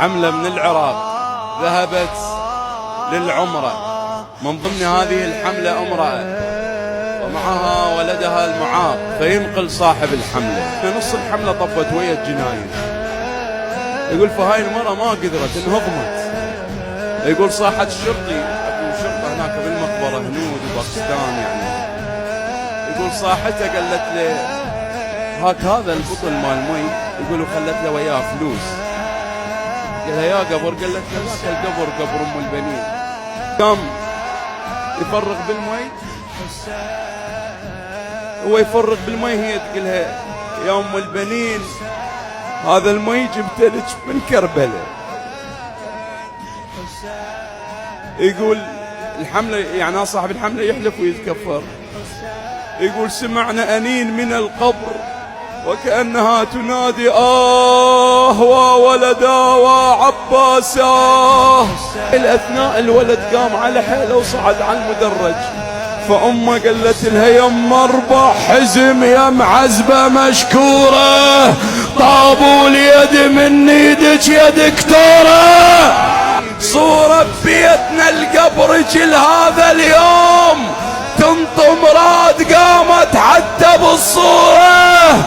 حملة من العراق ذهبت للعمرة، من ضمن هذه الحملة امرأة ومعها ولدها المعاق، فينقل صاحب الحملة نص الحملة طبت ويا الجناين. يقول فهاي المرأة ما قدرت، انهضمت. يقول صاحت الشرطي، اكو شرطة هناك بالمقبرة هنود وباكستان يعني. يقول صاحته قالت له هاك هذا البطل مال مي، يقولوا خلت له وياه فلوس. قال لها يا قبر، قالت له ذاك القبر قبر ام البنين. قام يفرغ بالمي، هو يفرغ بالمي، هي تقولها يا ام البنين هذا المي جبته لك من كربلاء. يقول الحملة يعني صاحب الحملة يحلف ويتكفر. يقول سمعنا أنين من القبر وكأنها تنادي وولدا وعباسا. الأثناء الولد قام على حيله وصعد على المدرج، فأمه قالت لها يم اربع حزم يا معزبة مشكورة، طابوا اليد من ايدك يا دكتورة. صورة بيتنا القبر جل هذا اليوم تنطم راد، قامت حتى بالصورة